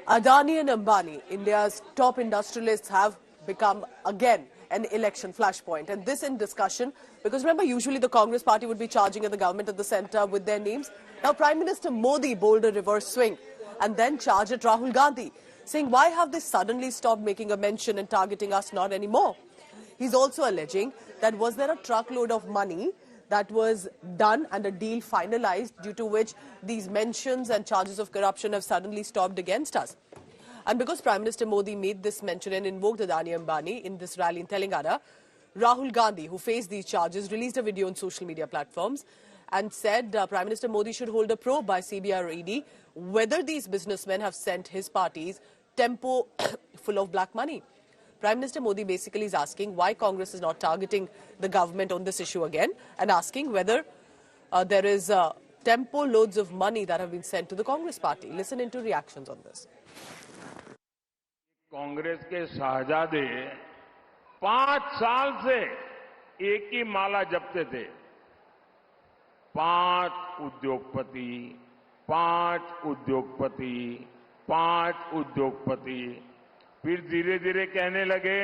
Adani and Ambani, India's top industrialists, have become again an election flashpoint. And this in discussion, because remember, usually the Congress party would be charging at the government at the centre with their names. Now, Prime Minister Modi bowled a reverse swing and then charged at Rahul Gandhi, saying, why have they suddenly stopped making a mention and targeting us not anymore? He's also alleging that was there a truckload of money that was done and a deal finalized due to which these mentions and charges of corruption have suddenly stopped against us. And because Prime Minister Modi made this mention and invoked Adani Ambani in this rally in Telangana, Rahul Gandhi, who faced these charges, released a video on social media platforms and said Prime Minister Modi should hold a probe by CBI or ED whether these businessmen have sent his party's tempo full of black money. Prime Minister Modi basically is asking why Congress is not targeting the government on this issue again and asking whether there is tempo loads of money that have been sent to the Congress party. Listen into reactions on this. Congress के शाहजादे 5 साल से एक ही माला जपते थे। 5 उद्योगपति, 5 उद्योगपति, 5 उद्योगपति। फिर धीरे धीरे कहने लगे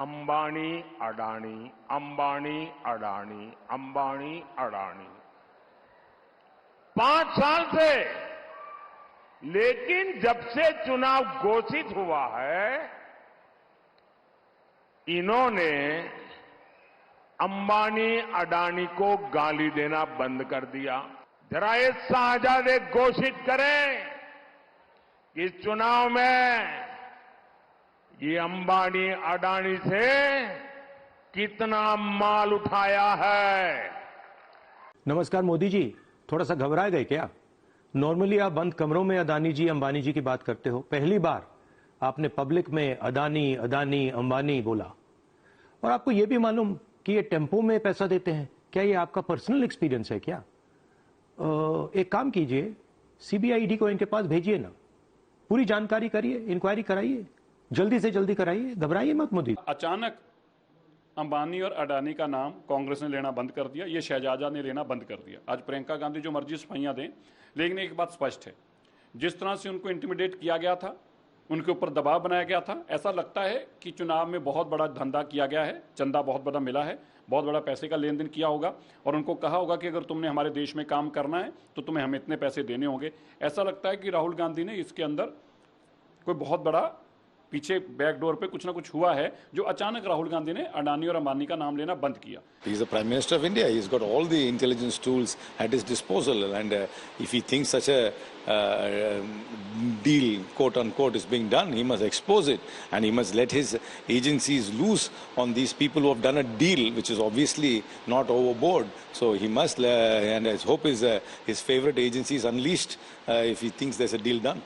अंबानी अडानी, अंबानी अडानी, अंबानी अडानी। 5 साल से, लेकिन जब से चुनाव घोषित हुआ है, इन्होंने अंबानी अडानी को गाली देना बंद कर दिया। जरा ये शाहजादे घोषित करें कि इस चुनाव में ये अंबानी अडानी से कितना माल उठाया है। नमस्कार मोदी जी, थोड़ा सा घबरा गए क्या? नॉर्मली आप बंद कमरों में अदानी जी अंबानी जी की बात करते हो, पहली बार आपने पब्लिक में अदानी अदानी अंबानी बोला। और आपको यह भी मालूम कि ये टेम्पो में पैसा देते हैं, क्या ये आपका पर्सनल एक्सपीरियंस है क्या? एक काम कीजिए, सीबीआई को इनके पास भेजिए ना, पूरी जानकारी करिए, इंक्वायरी कराइए, जल्दी से जल्दी कराइए, घबराइए मत मोदी। अचानक अंबानी और अडानी का नाम कांग्रेस ने लेना बंद कर दिया, ये शहजादा ने लेना बंद कर दिया। आज प्रियंका गांधी जो मर्जी सफाइयां दें, लेकिन एक बात स्पष्ट है, जिस तरह से उनको इंटिमिडेट किया गया था, उनके ऊपर दबाव बनाया गया था, ऐसा लगता है कि चुनाव में बहुत बड़ा धंधा किया गया है, चंदा बहुत बड़ा मिला है, बहुत बड़ा पैसे का लेन देन किया होगा और उनको कहा होगा कि अगर तुमने हमारे देश में काम करना है तो तुम्हें हमें इतने पैसे देने होंगे। ऐसा लगता है कि राहुल गांधी ने इसके अंदर कोई बहुत बड़ा पीछे बैकडोर पे कुछ ना कुछ हुआ है, जो अचानक राहुल गांधी ने अडानी और अंबानी का नाम लेना बंद किया। He is the Prime Minister of India. He has got all the intelligence tools at his disposal, and if he thinks such a deal, quote unquote, is being done, he must expose it, and he must let his agencies loose on these people who have done a deal which is obviously not overboard. So he must, and his hope is his favorite agencies unleashed if he thinks there's a deal done.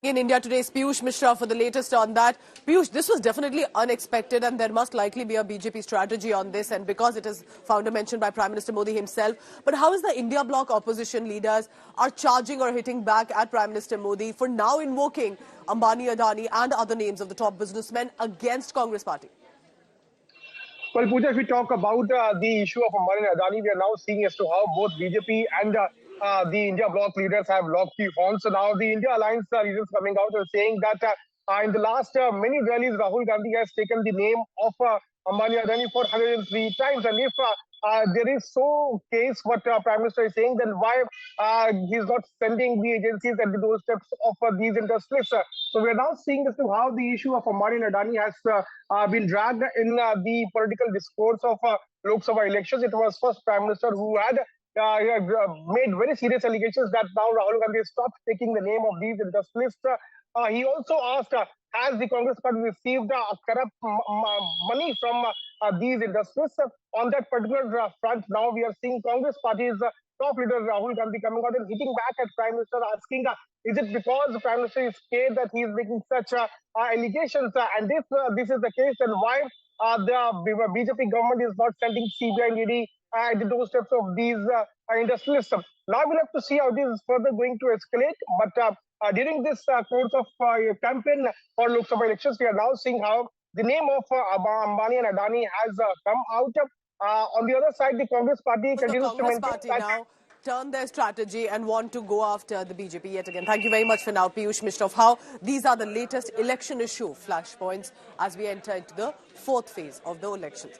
In India Today's Piyush Mishra for the latest on that. Piyush, this was definitely unexpected and there must likely be a BJP strategy on this, and because it is found a mention by Prime Minister Modi himself. But how is the India bloc opposition leaders are charging or hitting back at Prime Minister Modi for now invoking Ambani, Adani and other names of the top businessmen against Congress party? Well, Pooja, if we talk about the issue of Ambani and Adani, we are now seeing as to how both BJP and the India bloc leaders have locked the horns. So now the India Alliance leaders coming out and saying that in the last many rallies, Rahul Gandhi has taken the name of Ambani Adani for 103 times. And if there is so case what Prime Minister is saying, then why he is not sending the agencies at the doorsteps of these industries? So we are now seeing as to how the issue of Ambani and Adani has been dragged in the political discourse of Lok Sabha elections. It was first Prime Minister who had made very serious allegations that now Rahul Gandhi stopped taking the name of these industrialists. He also asked, has the Congress party received corrupt money from these industrialists? On that particular front, now we are seeing Congress party's top leader Rahul Gandhi coming out and hitting back at Prime Minister, asking, is it because the Prime Minister is scared that he is making such allegations? And if this is the case, then why the BJP government is not sending CBI and ED at the doorsteps of these industrialists? Now we'll have to see how this is further going to escalate. But during this course of campaign for Lok Sabha elections, we are now seeing how the name of Ambani and Adani has come out. On the other side, the Congress party continues to maintain Congress party now turn their strategy and want to go after the BJP yet again. Thank you very much for now, Piyush Mishra, of how these are the latest election issue flashpoints as we enter into the fourth phase of the elections.